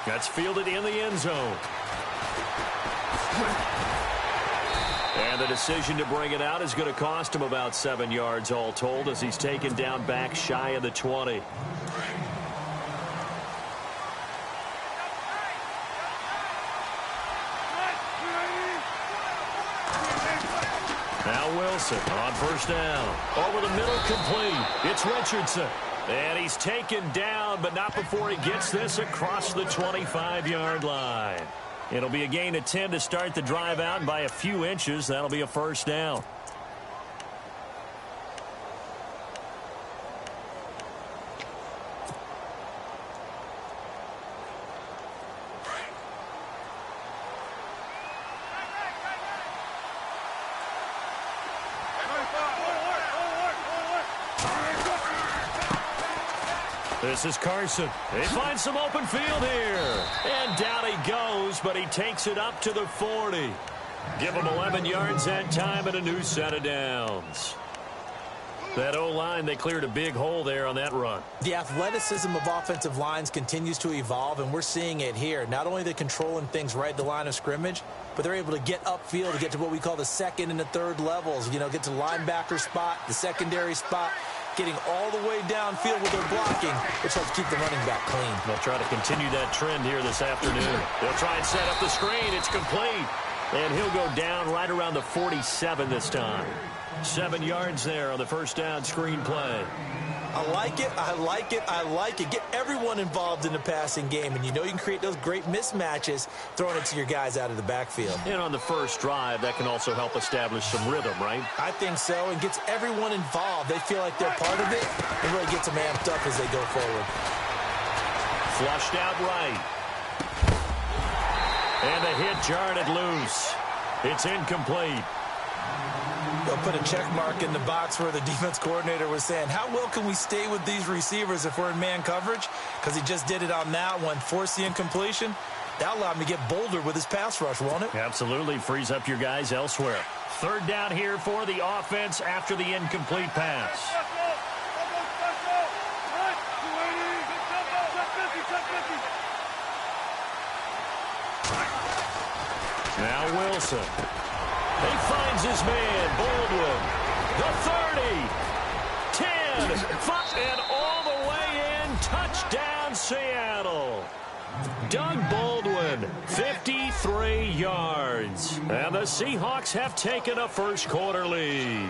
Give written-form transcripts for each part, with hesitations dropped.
That's fielded in the end zone. And the decision to bring it out is going to cost him about 7 yards all told as he's taken down back shy of the 20. Now Wilson on first down. Over the middle, complete. It's Richardson. And he's taken down, but not before he gets this across the 25-yard line. It'll be a gain of 10 to start the drive out, and by a few inches, that'll be a first down. This is Carson. He finds some open field here. And down he goes, but he takes it up to the 40. Give him 11 yards that time and a new set of downs. That O-line, they cleared a big hole there on that run. The athleticism of offensive lines continues to evolve, and we're seeing it here. Not only are they controlling things right at the line of scrimmage, but they're able to get upfield to get to what we call the second and the third levels. You know, get to the linebacker spot, the secondary spot, getting all the way downfield with their blocking, which helps keep the running back clean. They'll try to continue that trend here this afternoon. They'll try and set up the screen. It's complete. And he'll go down right around the 47 this time. 7 yards there on the first down screen play. I like it. I like it. I like it. Get everyone involved in the passing game, and you know you can create those great mismatches throwing it to your guys out of the backfield. And on the first drive, that can also help establish some rhythm, right? I think so, and gets everyone involved. They feel like they're part of it, and really gets them amped up as they go forward. Flushed out right. And the hit jarred it loose. It's incomplete. They'll put a check mark in the box where the defense coordinator was saying, how well can we stay with these receivers if we're in man coverage? Because he just did it on that one, forced the incompletion. That allowed him to get bolder with his pass rush, won't it? Absolutely. Frees up your guys elsewhere. Third down here for the offense after the incomplete pass. Now Wilson. He finds his man, Baldwin. The 30, 10, 5, and all the way in. Touchdown, Seattle. Doug Baldwin, 53 yards. And the Seahawks have taken a first-quarter lead.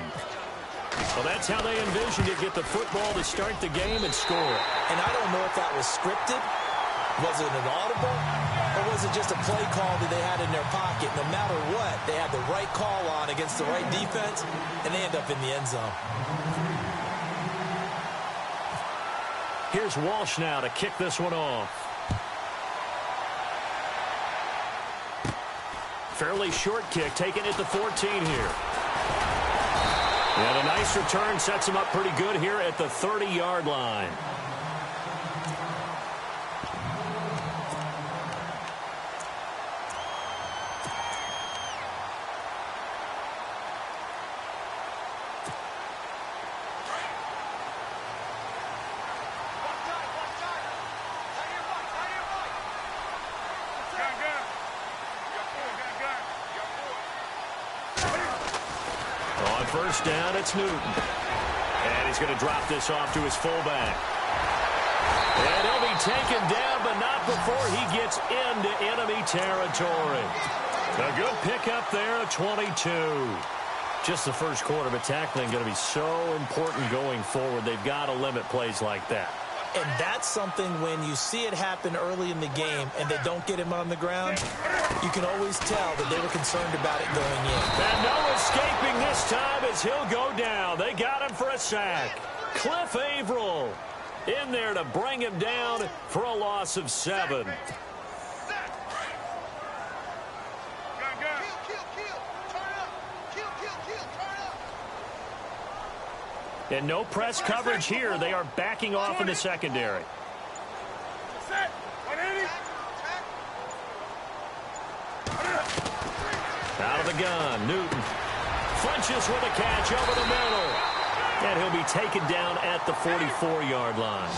So that's how they envisioned it, get the football to start the game and score. And I don't know if that was scripted. Was it an audible? Or was it just a play call that they had in their pocket? No matter what, they had the right call on against the right defense, and they end up in the end zone. Here's Walsh now to kick this one off. Fairly short kick, taken at the 14 here. And a nice return sets him up pretty good here at the 30-yard line. First down, it's Newton. And he's going to drop this off to his fullback. And he'll be taken down, but not before he gets into enemy territory. A good pickup there, a 22. Just the first quarter, but tackling going to be so important going forward. They've got to limit plays like that. And that's something when you see it happen early in the game and they don't get him on the ground, you can always tell that they were concerned about it going in. And no escaping this time as he'll go down. They got him for a sack. Cliff Averill in there to bring him down for a loss of 7. And no press coverage here. They are backing off in the secondary. Out of the gun, Newton. Funches with a catch over the middle. And he'll be taken down at the 44-yard line.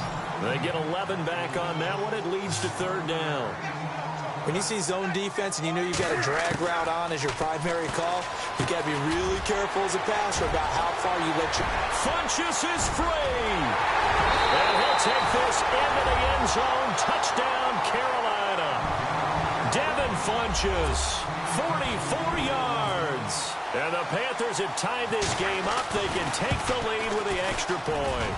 They get 11 back on that one. It leads to third down. When you see zone defense and you know you've got a drag route on as your primary call, you got to be really careful as a passer about how far you let your... Funchess is free. And he'll take this into the end zone. Touchdown, Carolina. Devin Funchess, 44 yards. And the Panthers have tied this game up. They can take the lead with the extra point.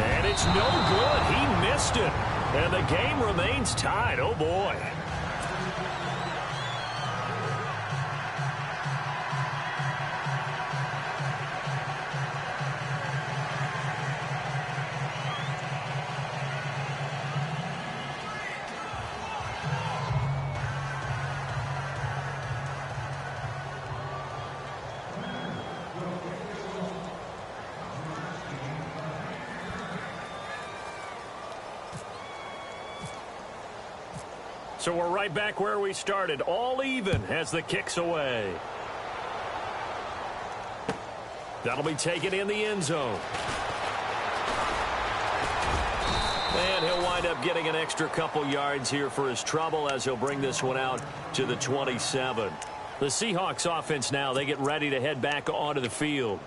And it's no good. He missed it. And the game remains tied. Oh, boy. So we're right back where we started, all even as the kick's away. That'll be taken in the end zone. And he'll wind up getting an extra couple yards here for his trouble as he'll bring this one out to the 27. The Seahawks offense now, they get ready to head back onto the field.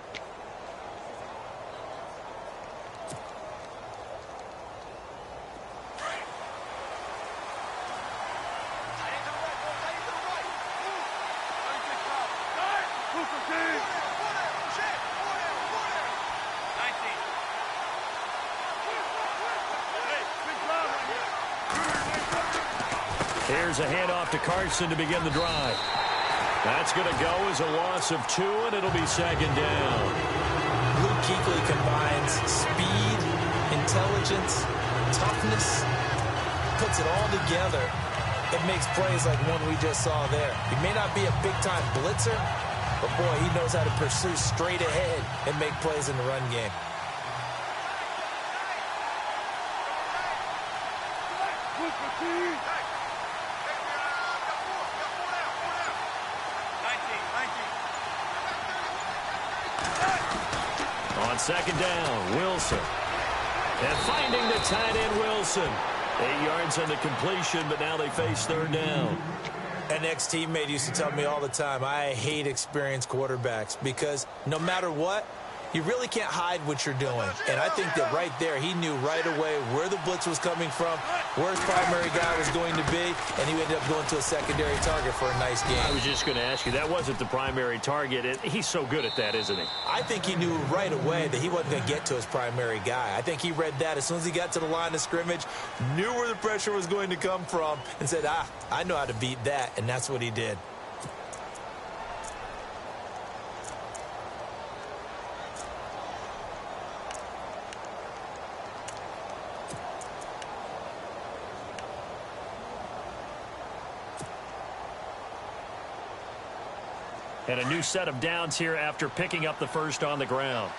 Here's a handoff to Carson to begin the drive. That's going to go as a loss of 2, and it'll be second down. Luke Kuechly combines speed, intelligence, toughness, puts it all together. It makes plays like one we just saw there. He may not be a big-time blitzer, but, boy, he knows how to pursue straight ahead and make plays in the run game. On second down, Wilson. And finding the tight end, Wilson. 8 yards on the completion, but now they face third down. An ex-teammate used to tell me all the time, I hate experienced quarterbacks because no matter what, you really can't hide what you're doing. And I think that right there, he knew right away where the blitz was coming from, where his primary guy was going to be, and he ended up going to a secondary target for a nice game. I was just going to ask you, that wasn't the primary target. He's so good at that, isn't he? I think he knew right away that he wasn't going to get to his primary guy. I think he read that as soon as he got to the line of scrimmage, knew where the pressure was going to come from, and said, I know how to beat that, and that's what he did. And a new set of downs here after picking up the first on the ground.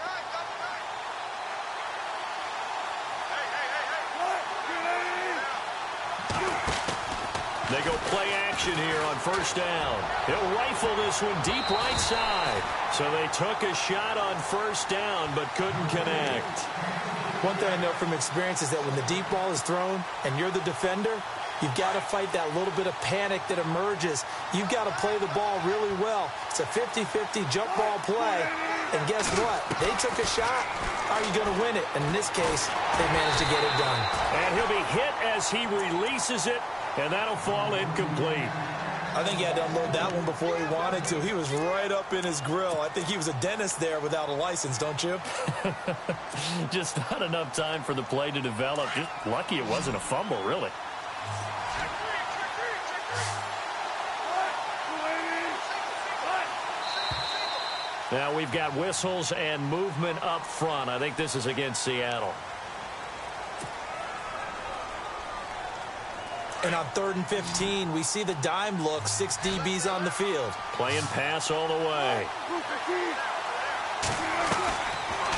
They go play action here on first down. He'll rifle this one deep right side. So they took a shot on first down but couldn't connect. One thing I know from experience is that when the deep ball is thrown and you're the defender, you've got to fight that little bit of panic that emerges. You've got to play the ball really well. It's a 50-50 jump ball play. And guess what? They took a shot. Are you going to win it? And in this case, they managed to get it done. And he'll be hit as he releases it, and that'll fall incomplete. I think he had to unload that one before he wanted to. He was right up in his grill. I think he was a dentist there without a license, don't you? Just not enough time for the play to develop. Just lucky it wasn't a fumble, really. Now we've got whistles and movement up front. I think this is against Seattle. And on 3rd and 15, we see the dime look, 6 DBs on the field. Playing pass all the way.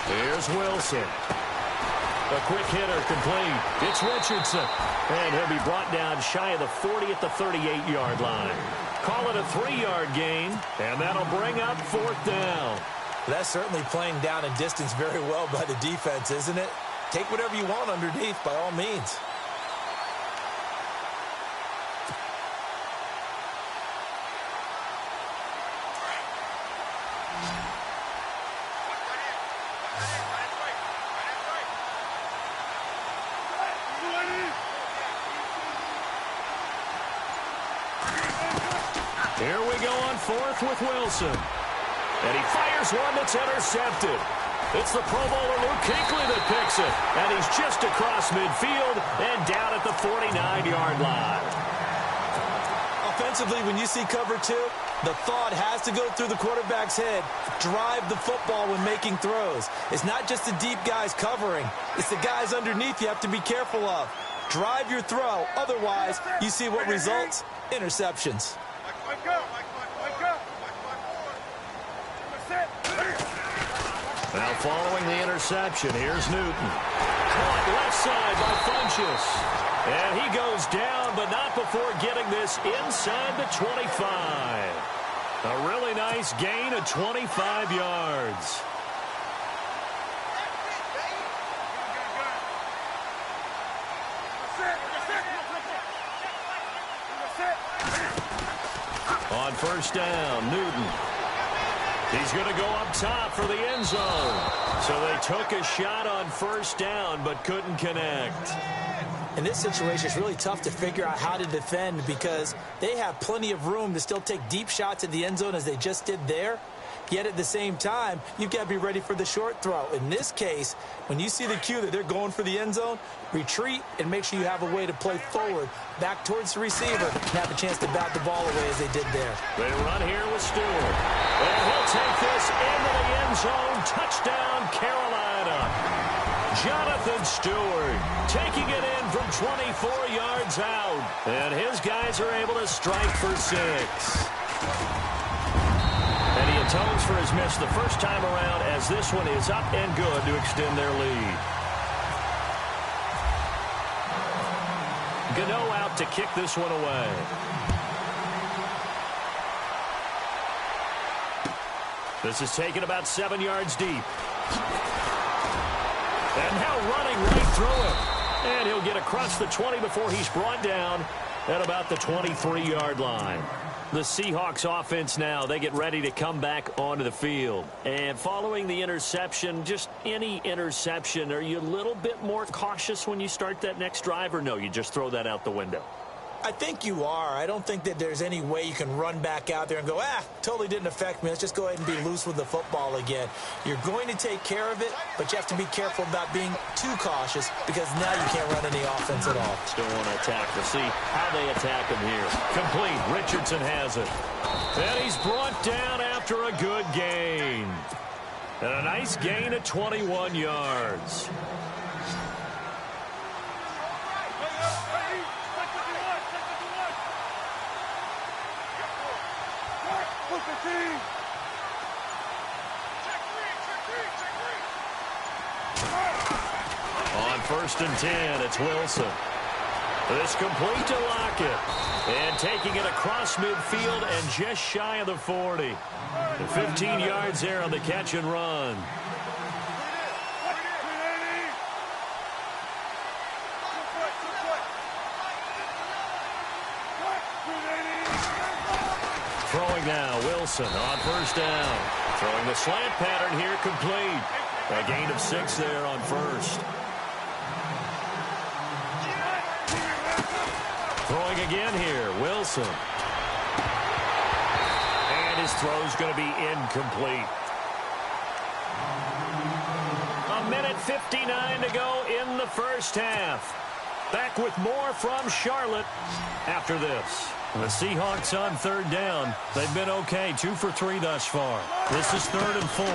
Here's Wilson. A quick hitter complete. It's Richardson. And he'll be brought down shy of the 40 at the 38-yard line. Call it a 3-yard gain, and that'll bring up 4th down. That's certainly playing down and distance very well by the defense, isn't it? Take whatever you want underneath, by all means. Here we go on fourth with Wilson. And he fires one that's intercepted. It's the Pro Bowler Luke Kuechly that picks it. And he's just across midfield and down at the 49-yard line. Offensively, when you see cover two, the thought has to go through the quarterback's head. Drive the football when making throws. It's not just the deep guys covering. It's the guys underneath you have to be careful of. Drive your throw. Otherwise, you see what results? Interceptions. Now following the interception, here's Newton. Caught left side by Funchess. And he goes down, but not before getting this inside the 25. A really nice gain of 25 yards. On first down, Newton. He's going to go up top for the end zone. So they took a shot on first down, but couldn't connect. In this situation, it's really tough to figure out how to defend because they have plenty of room to still take deep shots at the end zone as they just did there. Yet at the same time, you've got to be ready for the short throw. In this case, when you see the cue that they're going for the end zone, retreat and make sure you have a way to play forward, back towards the receiver, and have a chance to bat the ball away as they did there. They run here with Stewart. And he'll take this into the end zone. Touchdown, Carolina. Jonathan Stewart taking it in from 24 yards out. And his guys are able to strike for 6. And he atones for his miss the first time around as this one is up and good to extend their lead. Gano out to kick this one away. This is taken about 7 yards deep. And now running right through it. And he'll get across the 20 before he's brought down at about the 23-yard line. The Seahawks offense now, they get ready to come back onto the field. And following the interception, just any interception, are you a little bit more cautious when you start that next drive, or no, you just throw that out the window? I think you are. I don't think that there's any way you can run back out there and go, totally didn't affect me. Let's just go ahead and be loose with the football again. You're going to take care of it, but you have to be careful about being too cautious because now you can't run any offense at all. Still want to attack. We'll see how they attack him here. Complete. Richardson has it. And he's brought down after a good gain. And a nice gain of 21 yards. On first and 10, it's Wilson. This complete to Lockett. And taking it across midfield and just shy of the 40. And 15 yards there on the catch and run. Throwing now, Wilson on first down. Throwing the slant pattern here, complete. A gain of 6 there on first. Throwing again here, Wilson. And his throw's going to be incomplete. A minute 59 to go in the first half. Back with more from Charlotte after this. The Seahawks on third down. They've been okay, 2 for 3 thus far. This is 3rd and 4.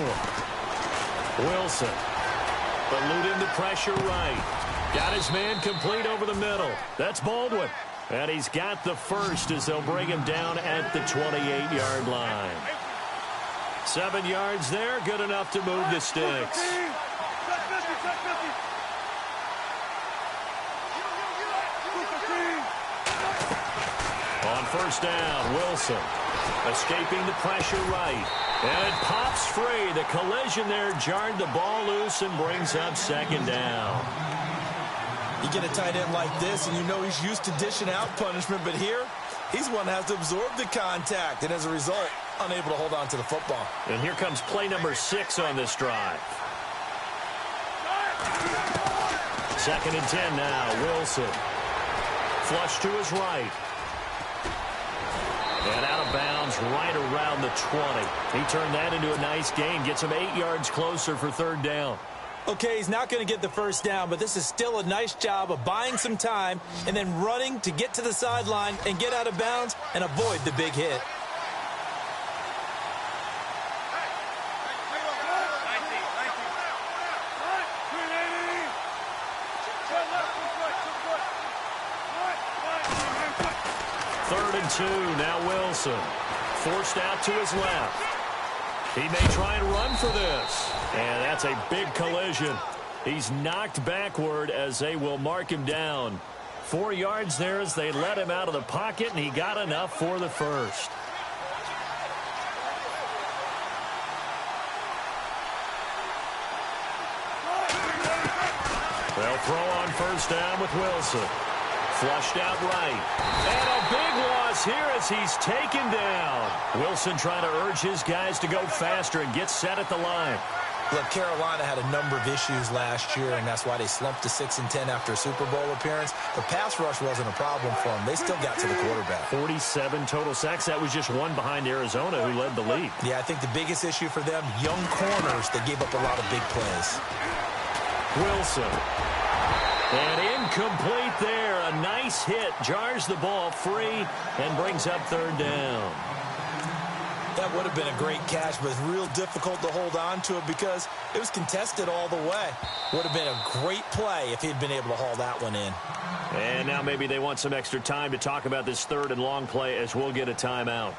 Wilson. Eluding the pressure right. Got his man complete over the middle. That's Baldwin. And he's got the first as they'll bring him down at the 28-yard line. 7 yards there, good enough to move the sticks. On first down, Wilson. Escaping the pressure right. And it pops free. The collision there jarred the ball loose and brings up second down. You get a tight end like this, and you know he's used to dishing out punishment, but here, he's one that has to absorb the contact, and as a result, unable to hold on to the football. And here comes play number 6 on this drive. 2nd and 10 now. Wilson. Flush to his right. And out of bounds right around the 20. He turned that into a nice gain. Gets him 8 yards closer for 3rd down. Okay, he's not going to get the first down, but this is still a nice job of buying some time and then running to get to the sideline and get out of bounds and avoid the big hit. Third and 2, now Wilson. Forced out to his left. He may try and run for this. And that's a big collision. He's knocked backward as they will mark him down. 4 yards there as they let him out of the pocket, and he got enough for the first. They'll throw on first down with Wilson. Flushed out right. And a big loss here as he's taken down. Wilson trying to urge his guys to go faster and get set at the line. Look, Carolina had a number of issues last year, and that's why they slumped to 6-10 after a Super Bowl appearance. The pass rush wasn't a problem for them. They still got to the quarterback. 47 total sacks. That was just one behind Arizona, who led the league. Yeah, I think the biggest issue for them, young corners that gave up a lot of big plays. Wilson. And incomplete there. A nice hit. Jars the ball free and brings up 3rd down. That would have been a great catch, but it's real difficult to hold on to it because it was contested all the way. Would have been a great play if he'd been able to haul that one in. And now maybe they want some extra time to talk about this 3rd and long play as we'll get a timeout.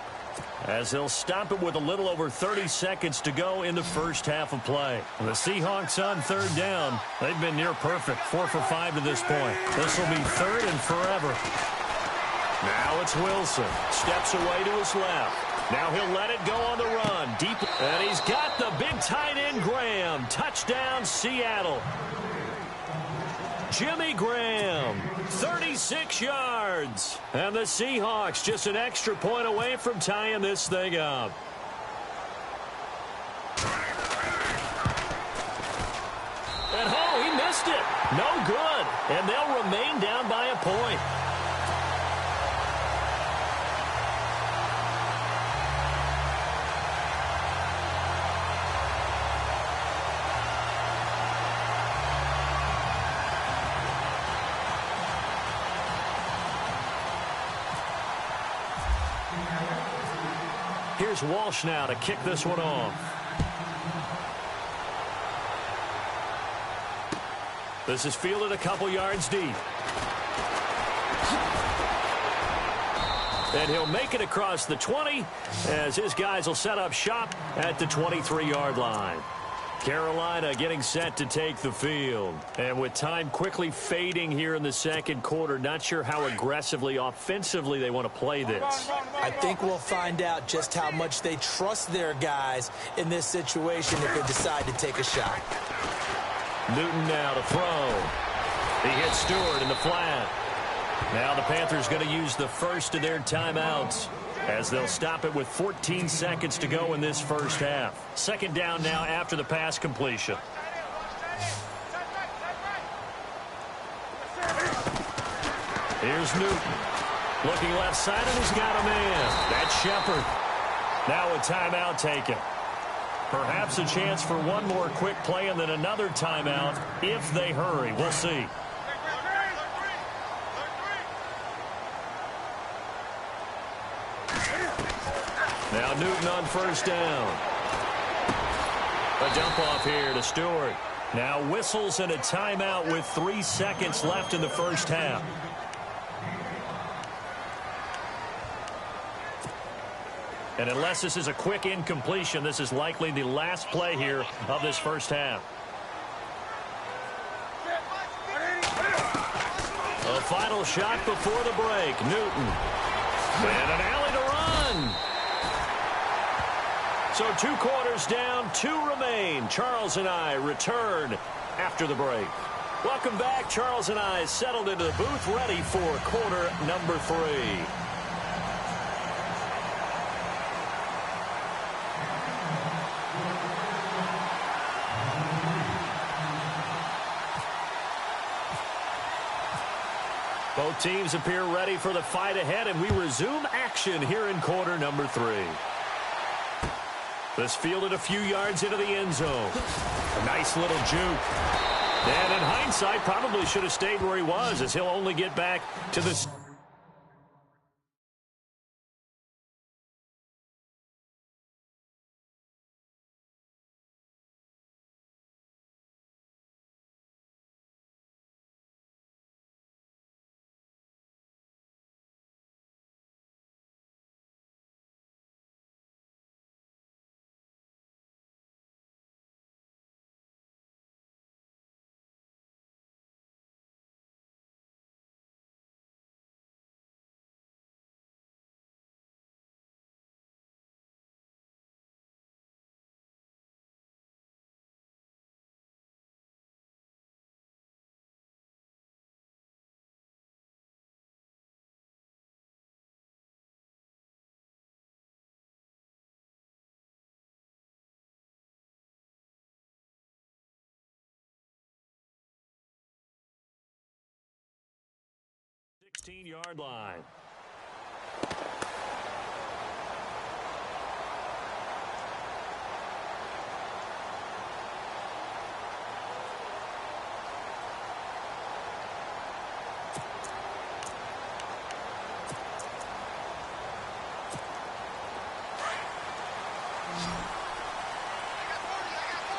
As they'll stop it with a little over 30 seconds to go in the first half of play. The Seahawks on 3rd down. They've been near perfect. 4 for 5 to this point. This will be 3rd and forever. Now it's Wilson. Steps away to his left. Now he'll let it go on the run. Deep. And he's got the big tight end Graham. Touchdown, Seattle. Jimmy Graham, 36 yards. And the Seahawks just an extra point away from tying this thing up. And oh, he missed it. No good. And they'll remain down by a point. Here's Walsh now to kick this one off. This is fielded a couple yards deep. And he'll make it across the 20 as his guys will set up shop at the 23-yard line. Carolina getting set to take the field. And with time quickly fading here in the second quarter, not sure how aggressively, offensively they want to play this. I think we'll find out just how much they trust their guys in this situation if they decide to take a shot. Newton now to throw. He hits Stewart in the flat. Now the Panthers going to use the first of their timeouts as they'll stop it with 14 seconds to go in this first half. 2nd down now after the pass completion. Here's Newton. Looking left side, and he's got a man. That's Shepard. Now a timeout taken. Perhaps a chance for one more quick play and then another timeout if they hurry. We'll see. Now Newton on first down. A dump off here to Stewart. Now whistles and a timeout with 3 seconds left in the first half. And unless this is a quick incompletion, this is likely the last play here of this first half. A final shot before the break. Newton. And an alley to run. So 2 quarters down, 2 remain. Charles and I return after the break. Welcome back. Charles and I settled into the booth, ready for quarter number 3. Both teams appear ready for the fight ahead, and we resume action here in quarter number 3. This fielded a few yards into the end zone. A nice little juke. And in hindsight, probably should have stayed where he was, as he'll only get back to the... yard line.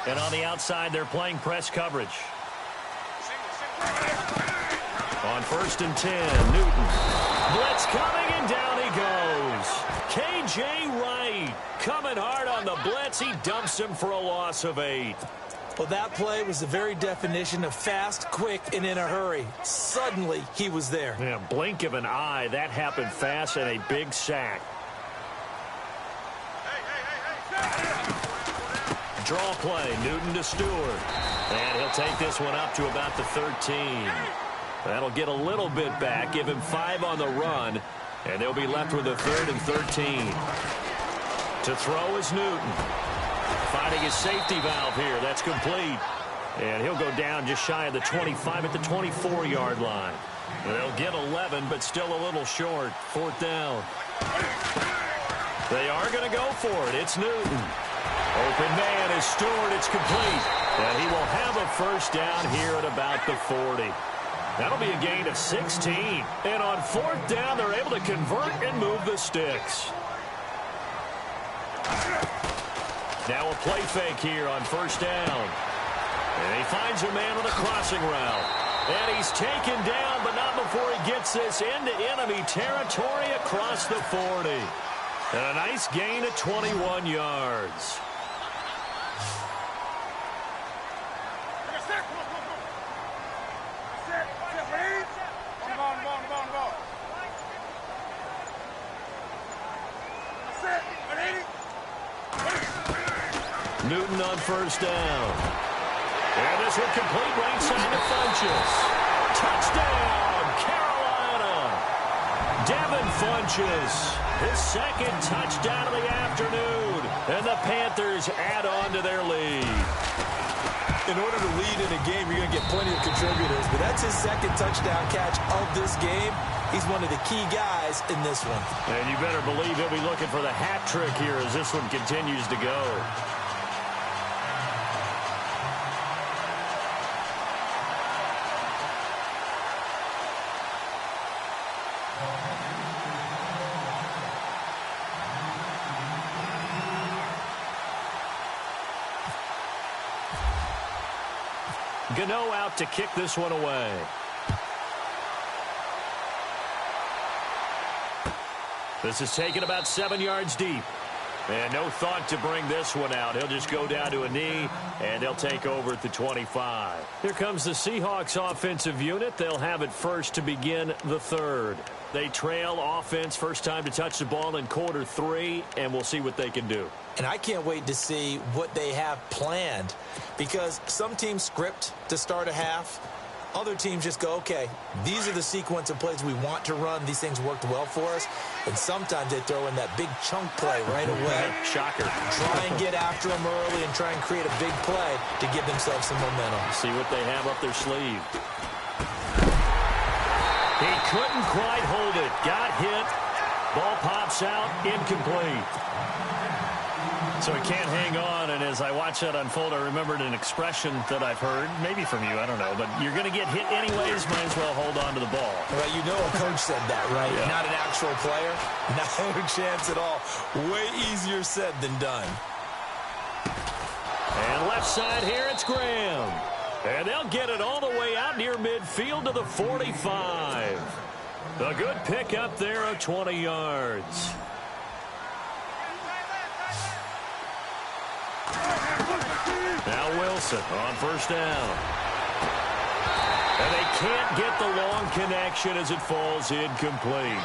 And on the outside, they're playing press coverage. On 1st and 10, Newton. Blitz coming, and down he goes. K.J. Wright coming hard on the blitz. He dumps him for a loss of 8. Well, that play was the very definition of fast, quick, and in a hurry. Suddenly, he was there. Yeah, blink of an eye. That happened fast, and a big sack. Draw play, Newton to Stewart. And he'll take this one up to about the 13. That'll get a little bit back, give him 5 on the run, and they'll be left with a 3rd and 13. To throw is Newton. Finding his safety valve here. That's complete. And he'll go down just shy of the 25 at the 24-yard line. They'll get 11, but still a little short. 4th down. They are going to go for it. It's Newton. Open man is Stewart. It's complete. And he will have a 1st down here at about the 40. That'll be a gain of 16. And on 4th down, they're able to convert and move the sticks. Now a play fake here on 1st down. And he finds a man on a crossing route. And he's taken down, but not before he gets this into enemy territory across the 40. And a nice gain of 21 yards. Newton on 1st down. And this one complete right side to Funchess. Touchdown, Carolina. Devin Funchess, his 2nd touchdown of the afternoon. And the Panthers add on to their lead. In order to lead in a game, you're going to get plenty of contributors, but that's his 2nd touchdown catch of this game. He's one of the key guys in this one. And you better believe he'll be looking for the hat trick here as this one continues to go. Gano out to kick this one away. This is taken about 7 yards deep. And no thought to bring this one out. He'll just go down to a knee, and they'll take over at the 25. Here comes the Seahawks offensive unit. They'll have it first to begin the 3rd. They trail offense first time to touch the ball in quarter 3, and we'll see what they can do. And I can't wait to see what they have planned, because some teams script to start a half. Other teams just go, okay, these are the sequence of plays we want to run. These things worked well for us. And sometimes they throw in that big chunk play right away. Shocker. Try and get after them early and try and create a big play to give themselves some momentum. See what they have up their sleeve. He couldn't quite hold it. Got hit. Ball pops out. Incomplete. So he can't hang on, and as I watch that unfold, I remembered an expression that I've heard, maybe from you, I don't know, but you're going to get hit anyways, might as well hold on to the ball. Well, you know a coach said that, right? Yeah. Not an actual player. Not a chance at all. Way easier said than done. And left side here, it's Graham. And they'll get it all the way out near midfield to the 45. A good pickup there of 20 yards. Now Wilson on first down. And they can't get the long connection as it falls incomplete.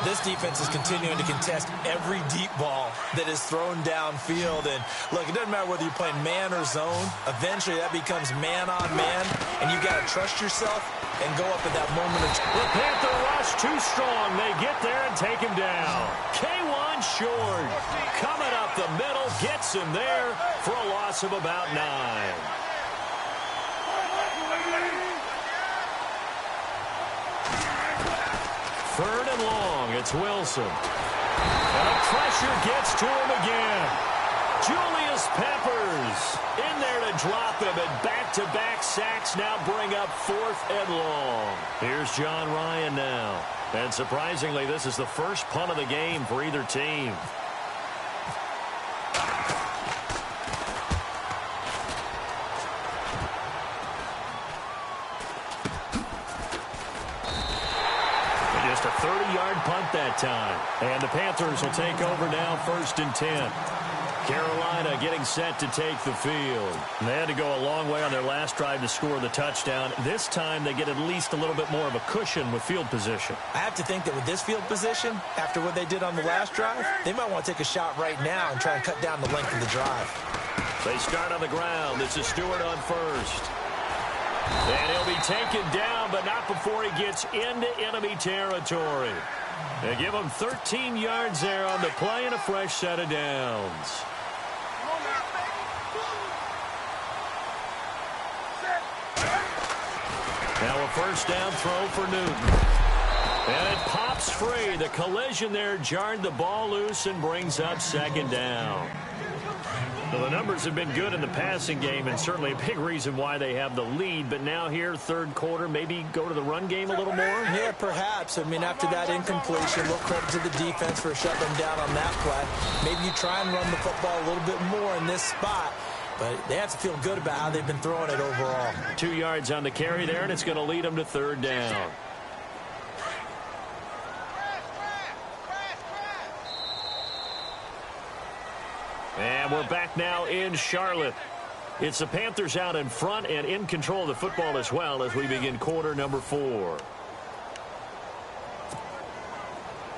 This defense is continuing to contest every deep ball that is thrown downfield. And, look, it doesn't matter whether you're playing man or zone. Eventually, that becomes man-on-man, and you've got to trust yourself and go up at that moment of truth. The Panther rush too strong. They get there and take him down. K1 short. Coming up the middle. Gets him there for a loss of about 9. Third and long. It's Wilson. And the pressure gets to him again. Julius Peppers in there to drop him, and back-to-back sacks now bring up 4th and long. Here's John Ryan now. And surprisingly, this is the first punt of the game for either team. Just a 30-yard punt that time. And the Panthers will take over now, 1st and 10. Carolina getting set to take the field. And they had to go a long way on their last drive to score the touchdown. This time they get at least a little bit more of a cushion with field position. I have to think that with this field position, after what they did on the last drive, they might want to take a shot right now and try and cut down the length of the drive. They start on the ground. This is Stewart on first. And he'll be taken down, but not before he gets into enemy territory. They give him 13 yards there on the play and a fresh set of downs. Now a first down throw for Newton. And it pops free. The collision there jarred the ball loose and brings up 2nd down. Well, the numbers have been good in the passing game, and certainly a big reason why they have the lead. But now here, 3rd quarter, maybe go to the run game a little more? Yeah, perhaps. I mean, after that incompletion, we'll credit to the defense for shutting them down on that play. Maybe you try and run the football a little bit more in this spot. But they have to feel good about how they've been throwing it overall. 2 yards on the carry there, and it's going to lead them to 3rd down. And we're back now in Charlotte. It's the Panthers out in front and in control of the football as well as we begin quarter number 4.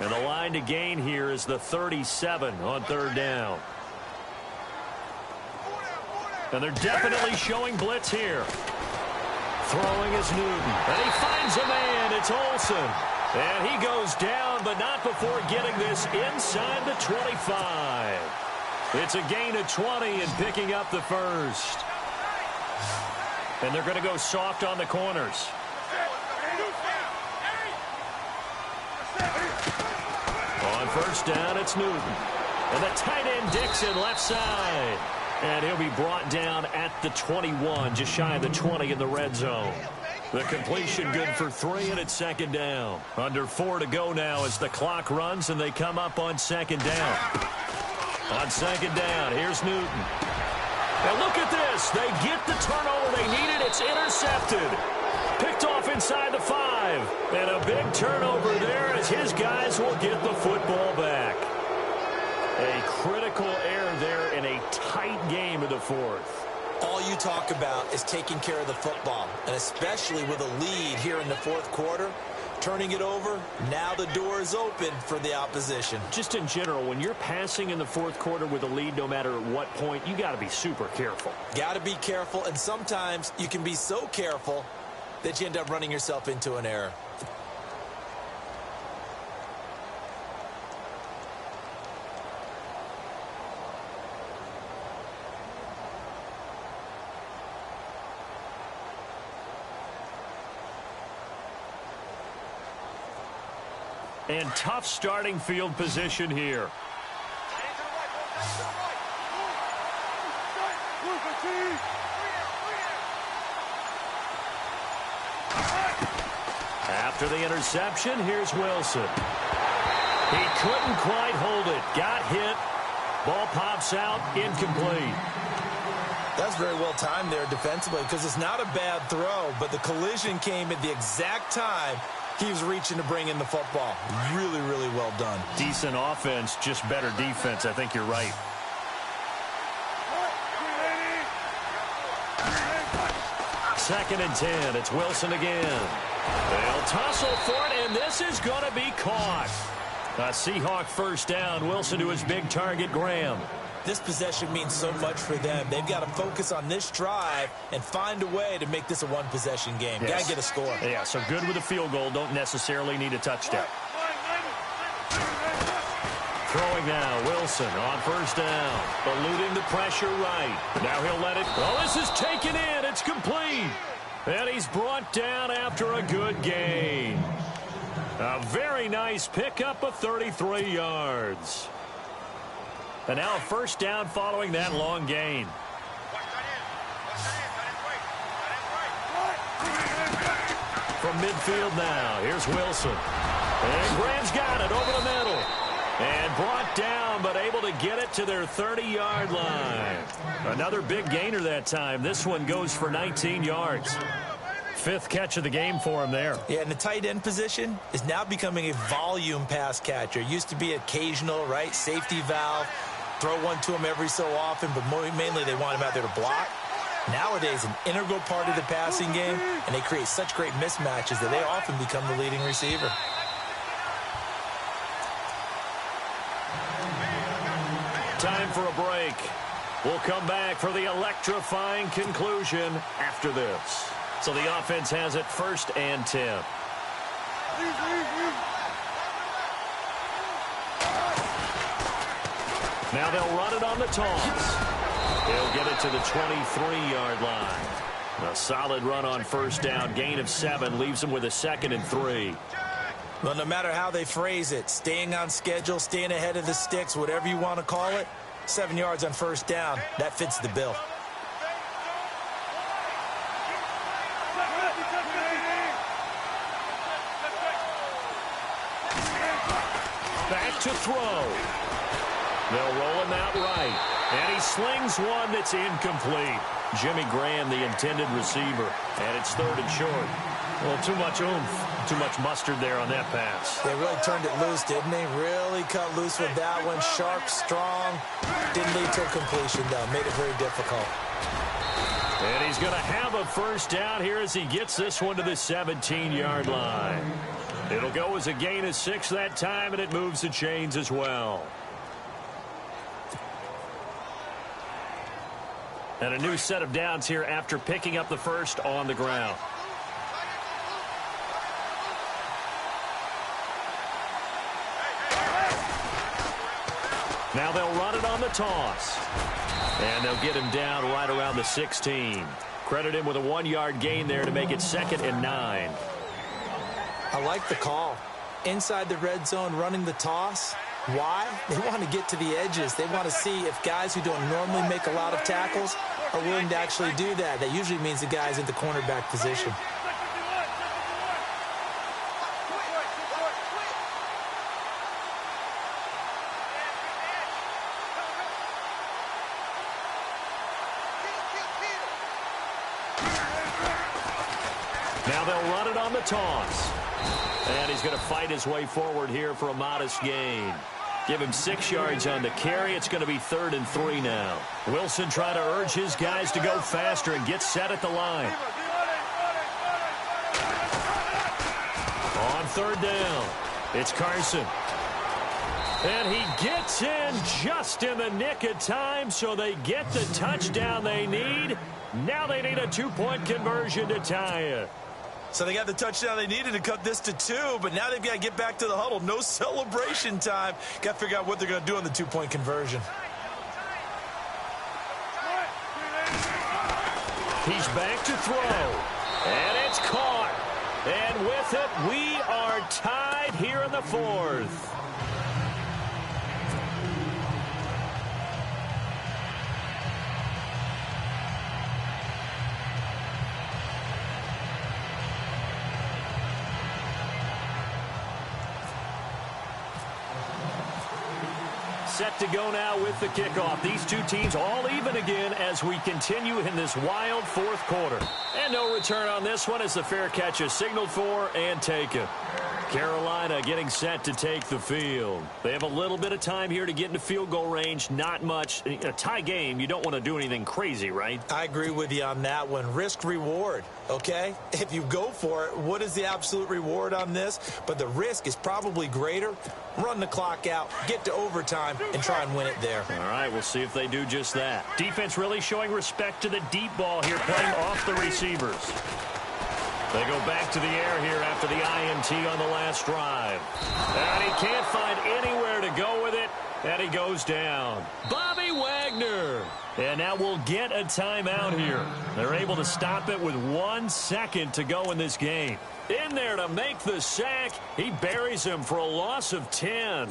And the line to gain here is the 37 on 3rd down. And they're definitely showing blitz here. Throwing is Newton. And he finds a man. It's Olsen. And he goes down, but not before getting this inside the 25. It's a gain of 20 and picking up the first. And they're going to go soft on the corners. On first down, it's Newton. And the tight end Dixon left side. And he'll be brought down at the 21, just shy of the 20 in the red zone. The completion good for 3, and it's 2nd down. Under 4 to go now as the clock runs, and they come up on 2nd down. On 2nd down, here's Newton. And look at this. They get the turnover they needed. It's intercepted. Picked off inside the 5. And a big turnover there as his guys will get the football back. A critical error there in a tight game in the 4th. All you talk about is taking care of the football, and especially with a lead here in the 4th quarter. turning it over. Now the door is open for the opposition. Just in general, when you're passing in the fourth quarter with a lead, no matter at what point, you got to be super careful. Got to be careful, and sometimes you can be so careful that you end up running yourself into an error. And tough starting field position here. After the interception, here's Wilson. He couldn't quite hold it. Got hit. Ball pops out. Incomplete. That's very well timed there defensively because it's not a bad throw, but the collision came at the exact time he was reaching to bring in the football. Really, really well done. Decent offense, just better defense. I think you're right. Second and 10. It's Wilson again. They'll tussle for it, and this is going to be caught. A Seahawk first down. Wilson to his big target, Graham. This possession means so much for them. They've got to focus on this drive and find a way to make this a one-possession game. Yes. Got to get a score. Yeah, so good with a field goal. Don't necessarily need a touchdown. Throwing now, Wilson on first down. Eluding the pressure right. Now he'll let it. Oh, this is taken in. It's complete. And he's brought down after a good gain. A very nice pickup of 33 yards. And now a first down following that long gain. From midfield now, here's Wilson. And Graham's got it over the middle. And brought down, but able to get it to their 30-yard line. Another big gainer that time. This one goes for 19 yards. Fifth catch of the game for him there. Yeah, and the tight end position is now becoming a volume pass catcher. Used to be occasional, right? Safety valve. Throw one to him every so often, but mainly they want him out there to block. Nowadays, an integral part of the passing game, and they create such great mismatches that they often become the leading receiver. Time for a break. We'll come back for the electrifying conclusion after this. So the offense has it first and 10. Now they'll run it on the toss. They'll get it to the 23-yard line. A solid run on first down. Gain of 7 leaves them with a 2nd and 3. Well, no matter how they phrase it, staying on schedule, staying ahead of the sticks, whatever you want to call it, 7 yards on first down, that fits the bill. Back to throw. They'll roll him out right. And he slings one that's incomplete. Jimmy Graham, the intended receiver. And it's 3rd and short. Well, too much oomph, too much mustard there on that pass. They really turned it loose, didn't they? Really cut loose with that one. Sharp, strong. Didn't lead to a completion, though. Made it very difficult. And he's going to have a first down here as he gets this one to the 17-yard line. It'll go as a gain of 6 that time, and it moves the chains as well. And a new set of downs here after picking up the first on the ground. Now they'll run it on the toss. And they'll get him down right around the 16. Credit him with a 1-yard gain there to make it 2nd and 9. I like the call. Inside the red zone, running the toss. Why? They want to get to the edges. They want to see if guys who don't normally make a lot of tackles are willing to actually do that. That usually means the guy's in the cornerback position. Now they'll run it on the toss. And he's going to fight his way forward here for a modest gain. Give him 6 yards on the carry. It's going to be 3rd and 3 now. Wilson trying to urge his guys to go faster and get set at the line. On third down. It's Carson. And he gets in just in the nick of time, so they get the touchdown they need. Now they need a two-point conversion to tie it. So they got the touchdown they needed to cut this to 2, but now they've got to get back to the huddle. No celebration time. Got to figure out what they're going to do on the two-point conversion. He's back to throw, and it's caught. And with it, we are tied here in the fourth. Set to go now with the kickoff. These two teams all even again as we continue in this wild fourth quarter. And no return on this one as the fair catch is signaled for and taken. Carolina getting set to take the field. They have a little bit of time here to get into field goal range. Not much. In a tie game, you don't want to do anything crazy, right? I agree with you on that one. Risk reward, okay? If you go for it, what is the absolute reward on this? But the risk is probably greater. Run the clock out, get to overtime, and try and win it there. All right, we'll see if they do just that. Defense really showing respect to the deep ball here, playing off the receivers. They go back to the air here after the INT on the last drive. And he can't find anywhere to go with it, and he goes down. Bobby Wagner. And now we'll get a timeout here. They're able to stop it with 1 second to go in this game. In there to make the sack. He buries him for a loss of 10.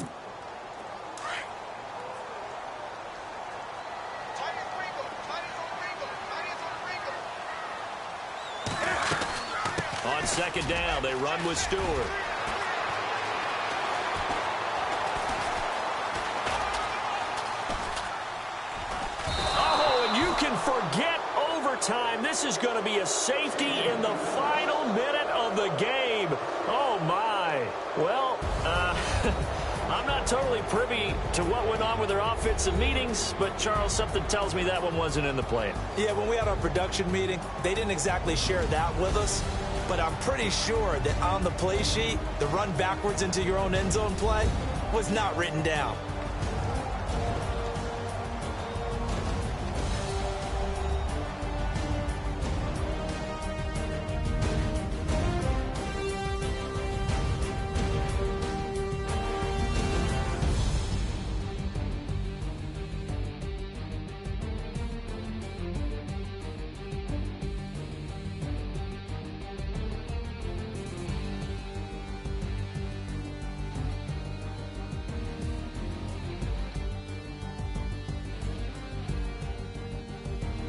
On second down, they run with Stewart. Oh, and you can forget overtime. This is going to be a safety in the final minute of the game. Oh, my. Well, I'm not totally privy to what went on with their offensive meetings, but, Charles, something tells me that one wasn't in the plan. Yeah, when we had our production meeting, they didn't exactly share that with us. But I'm pretty sure that on the play sheet, the run backwards into your own end zone play was not written down.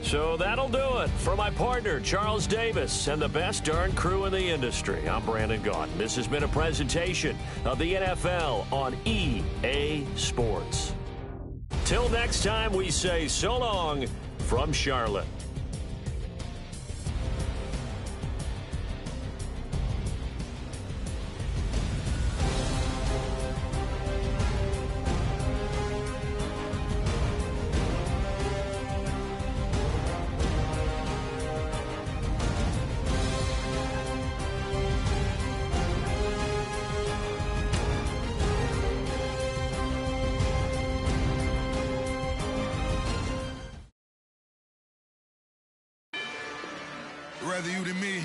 So that'll do it for my partner, Charles Davis, and the best darn crew in the industry. I'm Brandon Gaudin. This has been a presentation of the NFL on EA Sports. Till next time, we say so long from Charlotte. Rather you than me.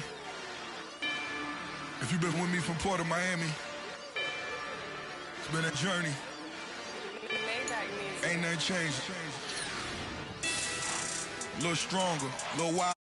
If you've been with me from Port of Miami, it's been a journey. Ain't nothing changed. A little stronger, a little wild.